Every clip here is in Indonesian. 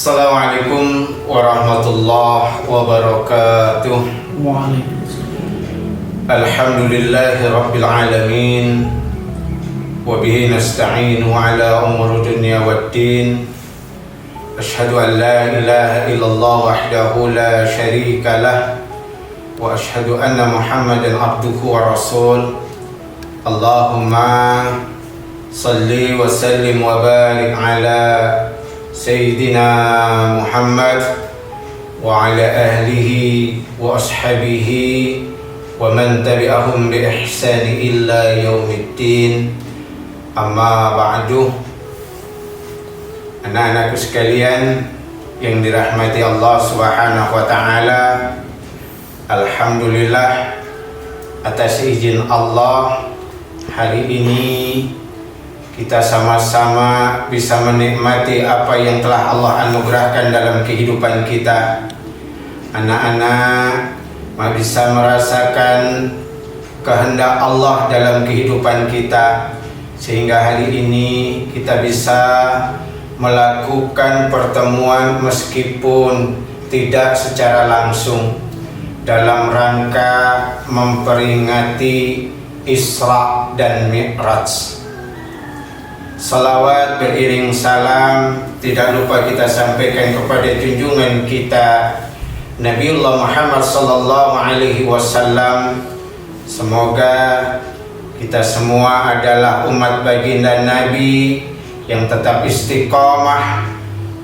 Assalamualaikum warahmatullahi wabarakatuh. Waalaikumsalam. Alhamdulillahi rabbil alamin. Wa bihi nasta'inu ala umuri dunya waddin. Ashhadu an la ilaha illallah wahdahu la syarika lah. Wa ashhadu anna Muhammadan abduhu wa rasul. Allahumma salli wa sallim wa barik ala Sayyidina Muhammad wa ala ahlihi wa ashabihi wa man tabi'ahum bi ihsani illa yaumiddin. Amma ba'du. Anak-anakku sekalian yang dirahmati Allah Subhanahu wa taala, alhamdulillah atas izin Allah hari ini kita sama-sama bisa menikmati apa yang telah Allah anugerahkan dalam kehidupan kita. Anak-anak bisa merasakan kehendak Allah dalam kehidupan kita, sehingga hari ini kita bisa melakukan pertemuan meskipun tidak secara langsung dalam rangka memperingati Isra dan Mi'raj. Salawat beriring salam tidak lupa kita sampaikan kepada junjungan kita Nabiullah Muhammad sallallahu alaihi wasallam. Semoga kita semua adalah umat baginda Nabi yang tetap istiqamah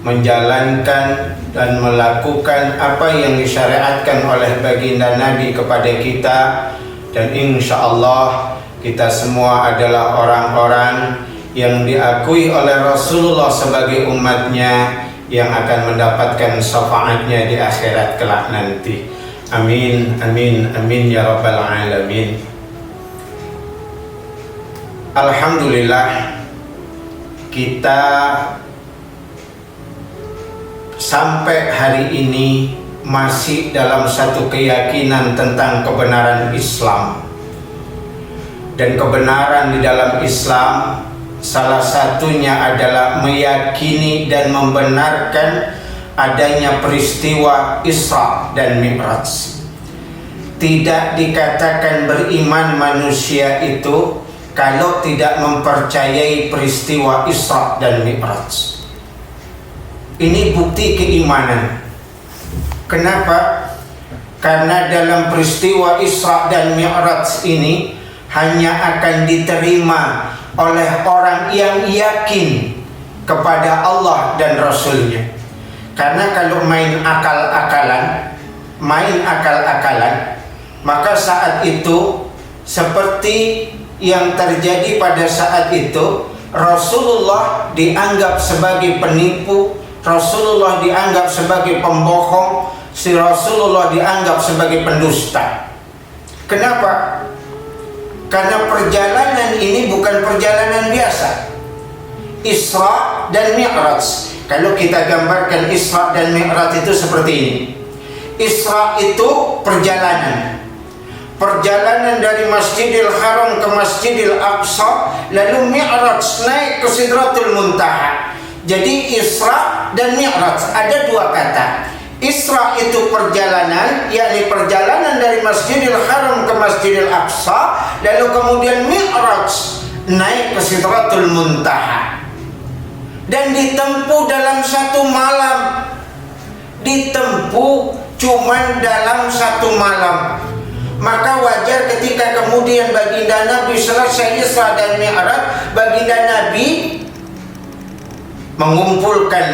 menjalankan dan melakukan apa yang disyariatkan oleh baginda Nabi kepada kita, dan insya Allah kita semua adalah orang-orang yang diakui oleh Rasulullah sebagai umatnya yang akan mendapatkan syafaatnya di akhirat kelak nanti. Amin, amin, amin ya rabbal alamin. Alhamdulillah, kita sampai hari ini masih dalam satu keyakinan tentang kebenaran Islam. Dan kebenaran di dalam Islam salah satunya adalah meyakini dan membenarkan adanya peristiwa Isra dan Mi'raj. Tidak dikatakan beriman manusia itu kalau tidak mempercayai peristiwa Isra dan Mi'raj. Ini bukti keimanan. Kenapa? Karena dalam peristiwa Isra dan Mi'raj ini hanya akan diterima oleh orang yang yakin kepada Allah dan Rasulnya. Karena kalau main akal-akalan, maka saat itu seperti yang terjadi pada saat itu, Rasulullah dianggap sebagai penipu, Rasulullah dianggap sebagai pembohong, si Rasulullah dianggap sebagai pendusta. Kenapa? Karena perjalanan ini bukan perjalanan biasa. Isra dan Mi'raj, kalau kita gambarkan Isra dan Mi'raj itu seperti ini. Isra itu perjalanan dari Masjidil Haram ke Masjidil Aqsa, lalu Mi'raj naik ke Sidratul Muntaha. Jadi Isra dan Mi'raj ada dua kata. Isra itu perjalanan, yakni perjalanan dari Masjidil Haram ke Masjidil Aqsa, lalu kemudian Mi'raj naik ke Sidratul Muntaha. Dan ditempuh dalam satu malam. Ditempuh cuman dalam satu malam. Maka wajar ketika kemudian baginda Nabi selesai Isra dan Mi'raj, baginda Nabi mengumpulkan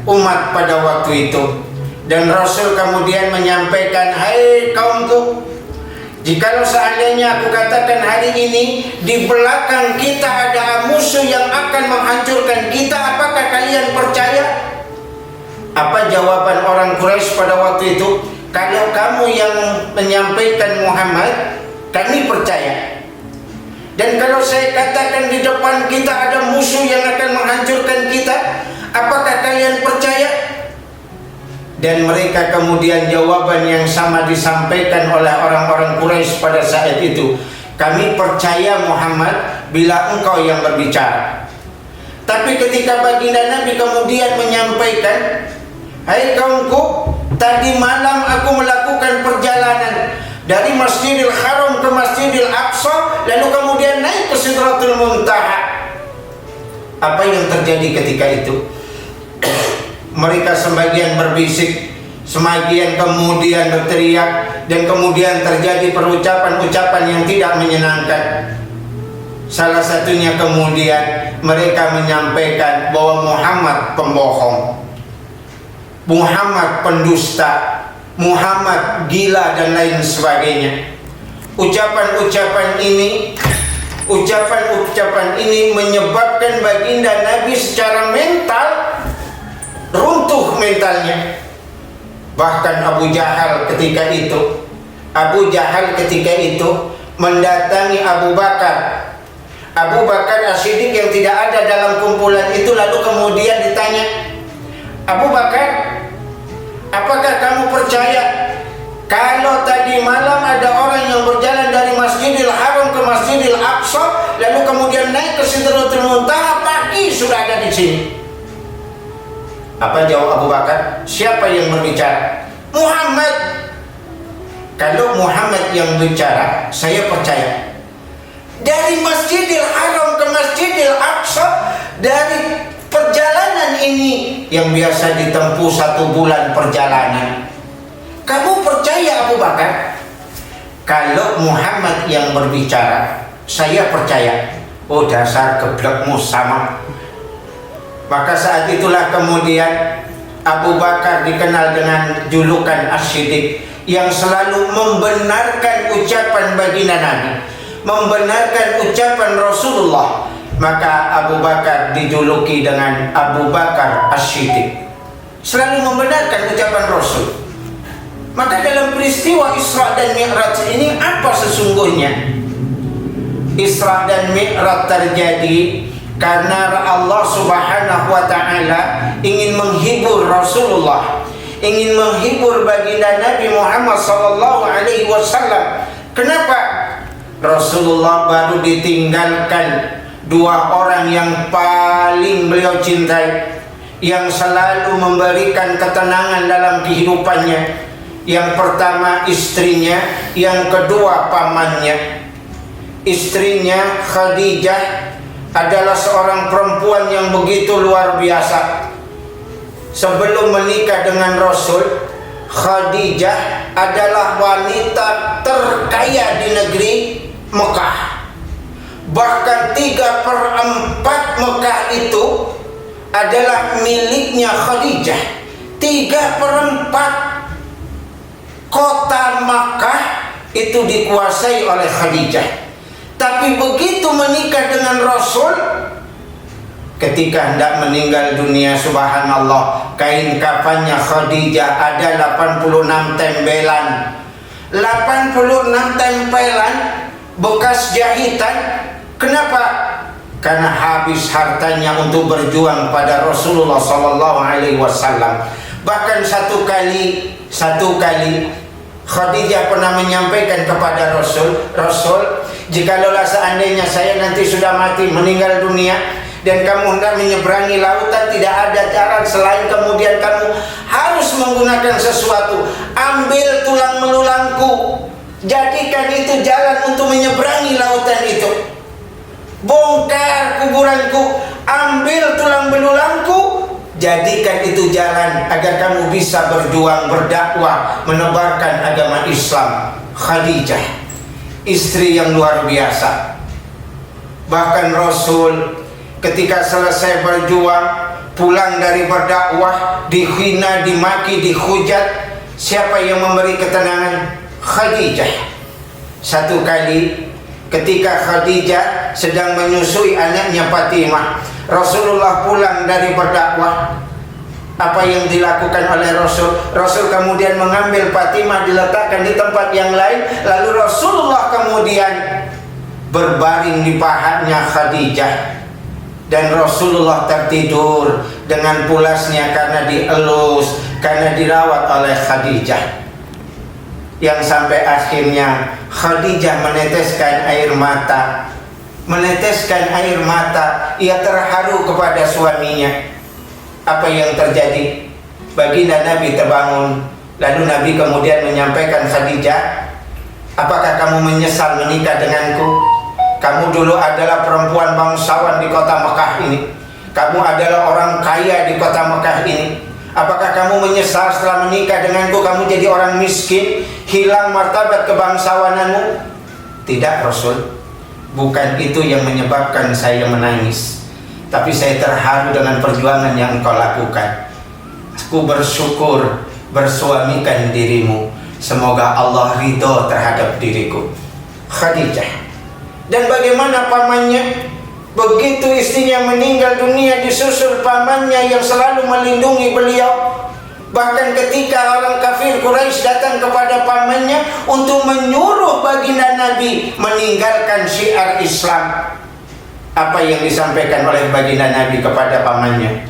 umat pada waktu itu. Dan Rasul kemudian menyampaikan, hai kaumku, jikalau seandainya aku katakan hari ini di belakang kita ada musuh yang akan menghancurkan kita, apakah kalian percaya? Apa jawaban orang Quraisy pada waktu itu? Kalau kamu yang menyampaikan Muhammad, kami percaya. Dan kalau saya katakan di depan kita ada musuh yang akan menghancurkan kita, apakah kalian percaya? Dan mereka kemudian jawaban yang sama disampaikan oleh orang-orang Quraisy pada saat itu. Kami percaya Muhammad bila engkau yang berbicara. Tapi ketika baginda Nabi kemudian menyampaikan, hai kaumku, tadi malam aku melakukan perjalanan dari Masjidil Haram ke Masjidil Aqsa, lalu kemudian naik ke Sidratul Muntaha. Apa yang terjadi ketika itu? Mereka sebagian berbisik, sebagian kemudian berteriak, dan kemudian terjadi perucapan-ucapan yang tidak menyenangkan. Salah satunya kemudian mereka menyampaikan bahwa Muhammad pembohong, Muhammad pendusta, Muhammad gila, dan lain sebagainya. Ucapan-ucapan ini menyebabkan baginda Nabi secara mental runtuh mentalnya. Bahkan Abu Jahal ketika itu mendatangi Abu Bakar As-Siddiq yang tidak ada dalam kumpulan itu, lalu kemudian ditanya, Abu Bakar, apakah kamu percaya kalau tadi malam ada orang yang berjalan dari Masjidil Haram ke Masjidil Aqsa, lalu kemudian naik ke Sidratul Muntaha, pagi sudah ada di sini? Apa jawab Abu Bakar? Siapa yang berbicara? Muhammad. Kalau Muhammad yang bicara, saya percaya. Dari Masjidil Haram ke Masjidil Aqsa, dari perjalanan ini yang biasa ditempuh 1 bulan perjalanan, kamu percaya Abu Bakar? Kalau Muhammad yang berbicara, saya percaya. Oh, dasar geblekmu sama. Maka saat itulah kemudian Abu Bakar dikenal dengan julukan As-Siddiq, yang selalu membenarkan ucapan baginda Nabi, membenarkan ucapan Rasulullah. Maka Abu Bakar dijuluki dengan Abu Bakar As-Siddiq, selalu membenarkan ucapan Rasul. Maka dalam peristiwa Isra dan Mi'raj ini apa sesungguhnya? Isra dan Mi'raj terjadi karena Allah Subhanahu wa ta'ala ingin menghibur Rasulullah, ingin menghibur baginda Nabi Muhammad sallallahu alaihi wasallam. Kenapa? Rasulullah baru ditinggalkan 2 orang yang paling beliau cintai, yang selalu memberikan ketenangan dalam kehidupannya. Yang pertama istrinya, yang kedua pamannya. Istrinya Khadijah adalah seorang perempuan yang begitu luar biasa. Sebelum menikah dengan Rasul, Khadijah adalah wanita terkaya di negeri Mekah. Bahkan 3/4 Mekah itu adalah miliknya Khadijah. 3/4 kota Makkah itu dikuasai oleh Khadijah. Tapi begitu menikah dengan Rasul, ketika hendak meninggal dunia, subhanallah, kain kafannya Khadijah ada 86 tempelan. 86 tempelan bekas jahitan. Kenapa? Karena habis hartanya untuk berjuang pada Rasulullah sallallahu alaihi wasallam. Bahkan satu kali Khadijah pernah menyampaikan kepada Rasul, jikalau seandainya saya nanti sudah mati, meninggal dunia, dan kamu hendak menyeberangi lautan, tidak ada jalan selain kemudian kamu harus menggunakan sesuatu. Ambil tulang belulangku, jadikan itu jalan untuk menyeberangi lautan itu. Bongkar kuburanku, ambil tulang belulangku, jadikan itu jalan agar kamu bisa berjuang, berdakwah, menebarkan agama Islam. Khadijah, istri yang luar biasa. Bahkan Rasul ketika selesai berjuang, pulang dari berdakwah, dihina, dimaki, dihujat, siapa yang memberi ketenangan? Khadijah. Satu kali ketika Khadijah sedang menyusui anaknya Fatimah, Rasulullah pulang dari berdakwah. Apa yang dilakukan oleh Rasul? Rasul kemudian mengambil Fatimah, diletakkan di tempat yang lain, lalu Rasulullah kemudian berbaring di pahanya Khadijah, dan Rasulullah tertidur dengan pulasnya karena dielus, karena dirawat oleh Khadijah. Yang sampai akhirnya Khadijah meneteskan air mata. Ia terharu kepada suaminya. Apa yang terjadi? baginda Nabi terbangun. Lalu Nabi kemudian menyampaikan, Khadijah, apakah kamu menyesal menikah denganku? Kamu dulu adalah perempuan bangsawan di kota Mekah ini. Kamu adalah orang kaya di kota Mekah ini. Apakah kamu menyesal setelah menikah denganku kamu jadi orang miskin, hilang martabat kebangsawananmu? Tidak, Rasul. Bukan itu yang menyebabkan saya menangis, tapi saya terharu dengan perjuangan yang engkau lakukan. Aku bersyukur bersuamikan dirimu. Semoga Allah ridho terhadap diriku. Khadijah. Dan bagaimana pamannya? Begitu istrinya meninggal dunia, disusul pamannya yang selalu melindungi beliau. Bahkan ketika orang kafir Quraisy datang kepada pamannya untuk menyuruh baginda Nabi meninggalkan syiar Islam, apa yang disampaikan oleh baginda Nabi kepada pamannya?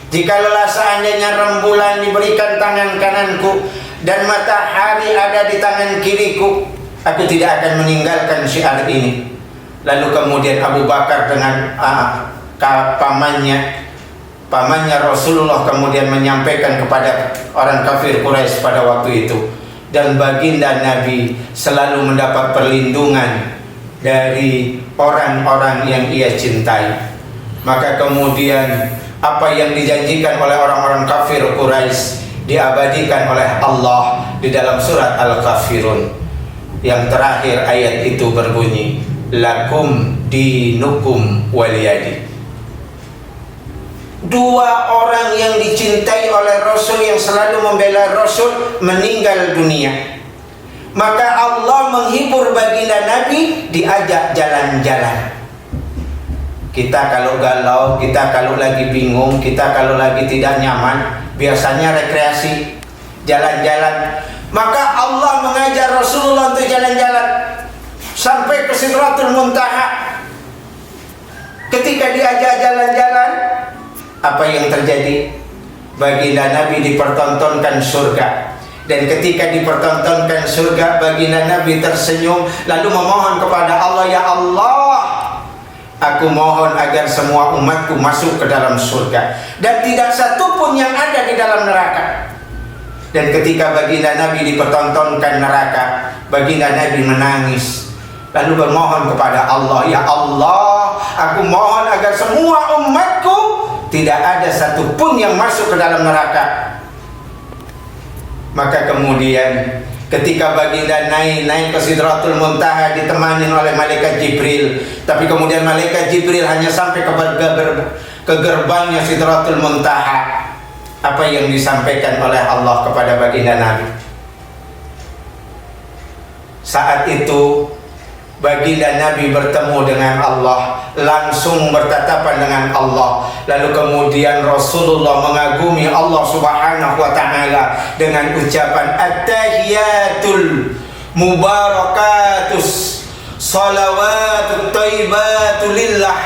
Jikalau seandainya rembulan diberikan tangan kananku dan matahari ada di tangan kiriku, aku tidak akan meninggalkan syiar ini. Lalu kemudian Abu Bakar dengan pamannya Rasulullah kemudian menyampaikan kepada orang kafir Quraisy pada waktu itu, dan baginda Nabi selalu mendapat perlindungan dari orang-orang yang ia cintai. Maka kemudian apa yang dijanjikan oleh orang-orang kafir Quraisy diabadikan oleh Allah di dalam surat Al-Kafirun. Yang terakhir ayat itu berbunyi, lakum dinukum waliyadi. Dua orang yang dicintai oleh Rasul, yang selalu membela Rasul, meninggal dunia. Maka Allah menghibur baginda Nabi, diajak jalan-jalan. Kita kalau galau, kita kalau lagi bingung, kita kalau lagi tidak nyaman, biasanya rekreasi, jalan-jalan. Maka Allah mengajar Rasulullah untuk jalan-jalan sampai ke Sidratul Muntaha. Ketika diajak jalan-jalan, apa yang terjadi? Baginda Nabi dipertontonkan surga. Dan ketika dipertontonkan surga, baginda Nabi tersenyum lalu memohon kepada Allah, ya Allah, aku mohon agar semua umatku masuk ke dalam surga dan tidak satu pun yang ada di dalam neraka. Dan ketika baginda Nabi dipertontonkan neraka, baginda Nabi menangis lalu bermohon kepada Allah, ya Allah, aku mohon agar semua umatku tidak ada satu pun yang masuk ke dalam neraka. Maka kemudian ketika baginda naik ke Sidratul Muntaha ditemani oleh malaikat Jibril, tapi kemudian malaikat Jibril hanya sampai ke gerbangnya Sidratul Muntaha. Apa yang disampaikan oleh Allah kepada baginda Nabi? Saat itu baginda Nabi bertemu dengan Allah, langsung bertatapan dengan Allah. Lalu kemudian Rasulullah mengagumi Allah Subhanahu wa ta'ala dengan ucapan at-tahiyatul mubarakatus salawatut thayyibatu lillah.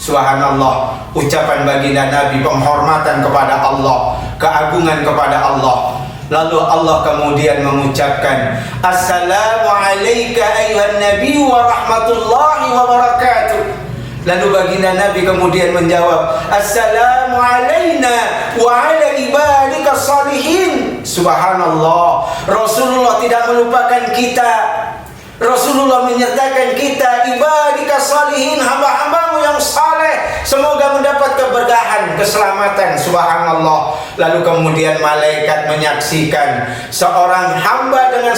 Subhanallah, ucapan baginda Nabi, penghormatan kepada Allah, keagungan kepada Allah. Lalu Allah kemudian mengucapkan, assalamu alayka ayuhan nabi wa rahmatullahi wa barakatuh. Lalu baginda Nabi kemudian menjawab, assalamu alayna wa ala ibadika salihin. Subhanallah, Rasulullah tidak melupakan kita. Rasulullah menyertakan kita, ibadika salihin, hamba-hambamu yang saleh, semoga mendapat keberkahan, keselamatan. Subhanallah. Lalu kemudian malaikat menyaksikan seorang hamba dengan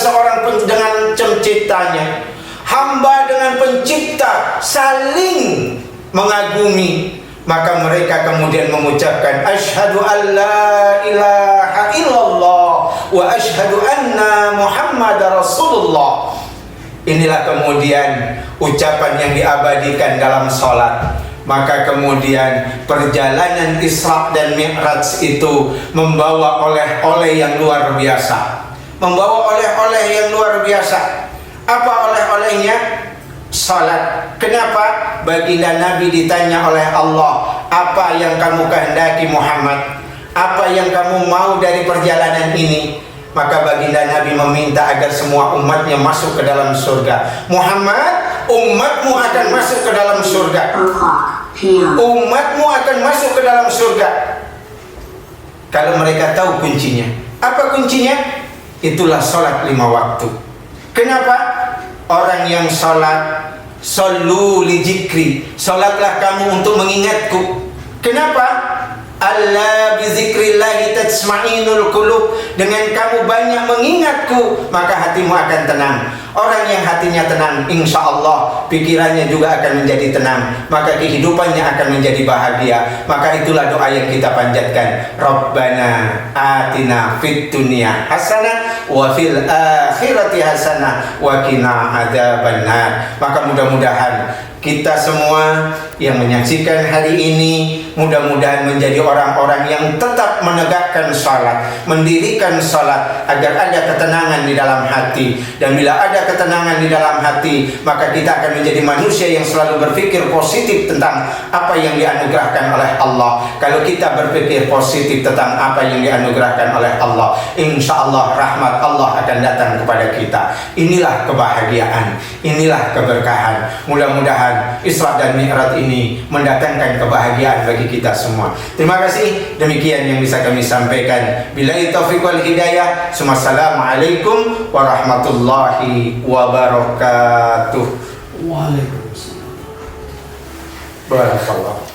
penciptanya, hamba dengan pencipta saling mengagumi. Maka mereka kemudian mengucapkan, asyhadu an la ilaha illallah wa asyhadu anna Muhammadar Rasulullah. Inilah kemudian ucapan yang diabadikan dalam sholat. Maka kemudian perjalanan Isra dan Mi'raj itu membawa oleh-oleh yang luar biasa. Membawa oleh-oleh yang luar biasa. Apa oleh-olehnya? Salat. Kenapa? Baginda Nabi ditanya oleh Allah, apa yang kamu kehendaki Muhammad? Apa yang kamu mau dari perjalanan ini? Maka baginda Nabi meminta agar semua umatnya masuk ke dalam surga. Muhammad, umatmu akan masuk ke dalam surga. Umatmu akan masuk ke dalam surga. kalau mereka tahu kuncinya. Apa kuncinya? Itulah sholat 5 waktu. Kenapa? Orang yang sholat, shollu li dzikri, sholatlah kamu untuk mengingatku. Kenapa? Alla bi dzikrillahi tatma'innul qulub. Dengan kamu banyak mengingatku, maka hatimu akan tenang. Orang yang hatinya tenang, insya Allah pikirannya juga akan menjadi tenang, maka kehidupannya akan menjadi bahagia. Maka itulah doa yang kita panjatkan. Rabbana atina fid dunya hasanah wa fil akhirati hasanah wa qina adzabannar. Maka mudah-mudahan kita semua yang menyaksikan hari ini mudah-mudahan menjadi orang-orang yang tetap menegakkan salat, mendirikan salat agar ada ketenangan di dalam hati. Dan bila ada ketenangan di dalam hati, maka kita akan menjadi manusia yang selalu berpikir positif tentang apa yang dianugerahkan oleh Allah. Kalau kita berpikir positif tentang apa yang dianugerahkan oleh Allah, insya Allah rahmat Allah akan datang kepada kita. Inilah kebahagiaan, inilah keberkahan. Mudah-mudahan Isra dan Mi'raj ini mendatangkan kebahagiaan bagi kita semua. Terima kasih. Demikian yang bisa kami sampaikan. Billahi taufiq wal hidayah. Assalamualaikum warahmatullahi wabarakatuh. Waalaikumsalam. Barakallah.